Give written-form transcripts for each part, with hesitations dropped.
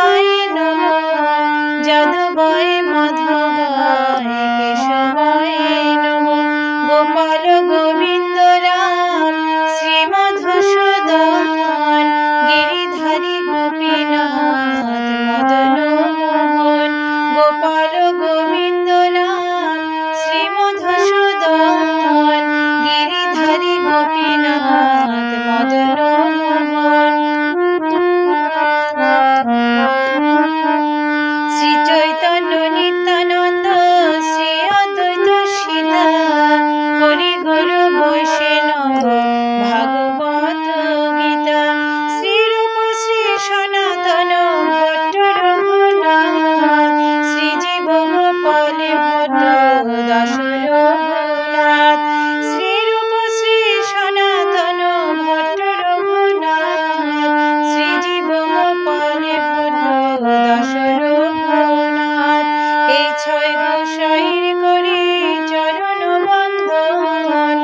যাদবায় নমঃ যাদবায় মাধবায় কেশবায় নমঃ গোপাল গোবিন্দ রাম শ্রীমধুসূদন গিরিধারী গোপীনাথ মদন মোহন গোপাল গোবিন্দ রাম শ্রীমধুসূদন গিরিধারী গোপীনাথ মদন মোহন শ্রী চৈতন্য নিত্যানন্দ শ্রী অদ্বৈত সীতা হরি গুরু বৈষ্ণব ভাগবত গীতা শ্রীরূপ শ্রী সনাতন ভট্ট রঘুনাথ শ্রীজীব গোপাল ভট্ট দাস রঘুনাথ শ্রীরূপ শ্রী সনাতন ভট্ট রঘুনাথ শ্রীজীব গোপাল ভট্ট দাস রঘুনাথ এই ছয় গোসাইর করি চরণ বন্দন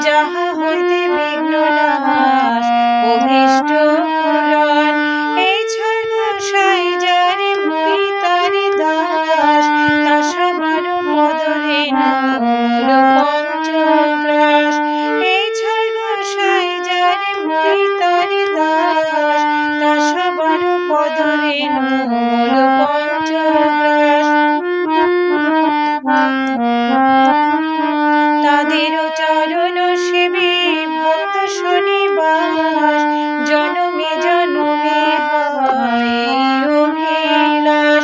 যাহা হইতে বিঘ্ন নাশ অভীষ্ট পূরণ এই ছয় গোসাই যার মুই তার দাস তা সবার পদরে মূল পঞ্চগ্রাস এই ছয় গোসাই যার মুই তার দাস তা সবার পদরে মূল পঞ্চগ্রাস তাদের চরণ সেবী ভক্ত শনিবাস জনমে জনমে হয় অভিলাষ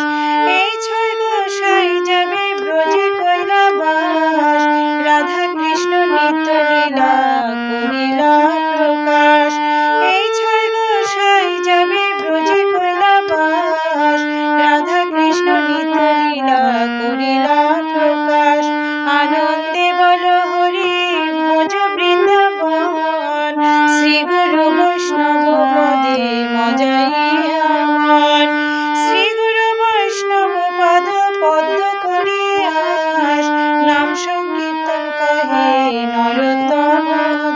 এই ছয় গোসাই যাবে ব্রজে কৈলাবাস রাধা কৃষ্ণ নিত্য লীলা করিলা প্রকাশ এই ছয় গোসাই যাবে ব্রজে কৈলাবাস রাধা কৃষ্ণ নিত্য লীলা করিলা প্রকাশ আনন্দে বল হরি ভজ বৃন্দাবন শ্রী গুরু বৈষ্ণব পদে মজাইয়া মন শ্রী গুরু বৈষ্ণব পদ পদ্ম করিয়াস নাম সংকীর্তন কহে নরোত্তম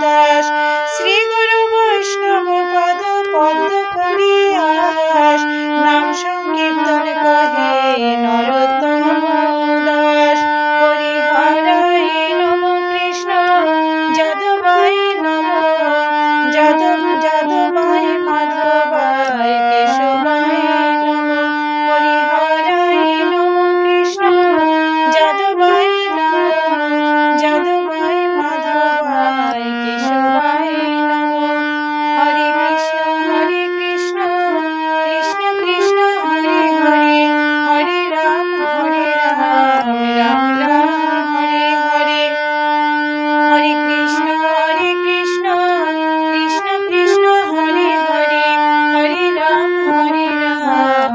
দাস শ্রী গুরু বৈষ্ণব পদ পদ্ম করিয়াস নাম সংকীর্তন কহে নরোত্তম দাস হরি হরায় নমঃ কৃষ্ণ যাদবায় নমঃ যাদবায় মাধবায় কেশবায় নমঃ হরি হরায় নমঃ কৃষ্ণ যাদবায় নমঃ যাদবায় মাধবায় কেশবায় নমঃ হরে কৃষ্ণ কৃষ্ণ কৃষ্ণ হরে হরে হরে রাম রাম রাম হরে হরে হরে কৃষ্ণ কৃষ্ণ কৃষ্ণ হরে হরে হরে রাম রাম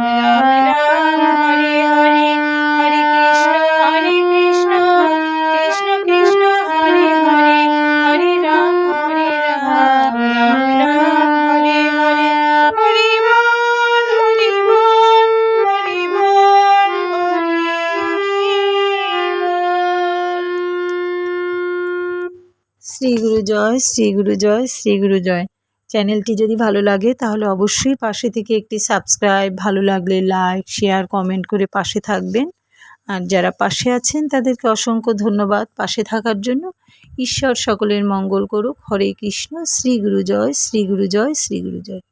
রাম হরে হরে হরে কৃষ্ণ কৃষ্ণ কৃষ্ণ হরে হরে হরে রাম রাম রাম হরে হরে হরি বল হরি বল হরি বল শ্রী গুরু জয় শ্রী গুরু জয় শ্রী গুরু জয়। চ্যানেলটি যদি ভালো লাগে তাহলে অবশ্যই পাশে থেকে একটি সাবস্ক্রাইব, ভালো লাগলে লাইক শেয়ার কমেন্ট করে পাশে থাকবেন। আর যারা পাশে আছেন তাদেরকে অসংখ্য ধন্যবাদ পাশে থাকার জন্য। ঈশ্বর সকলের মঙ্গল করুক। হরে কৃষ্ণ। শ্রী গুরু জয় শ্রী গুরু জয় শ্রী গুরু জয়।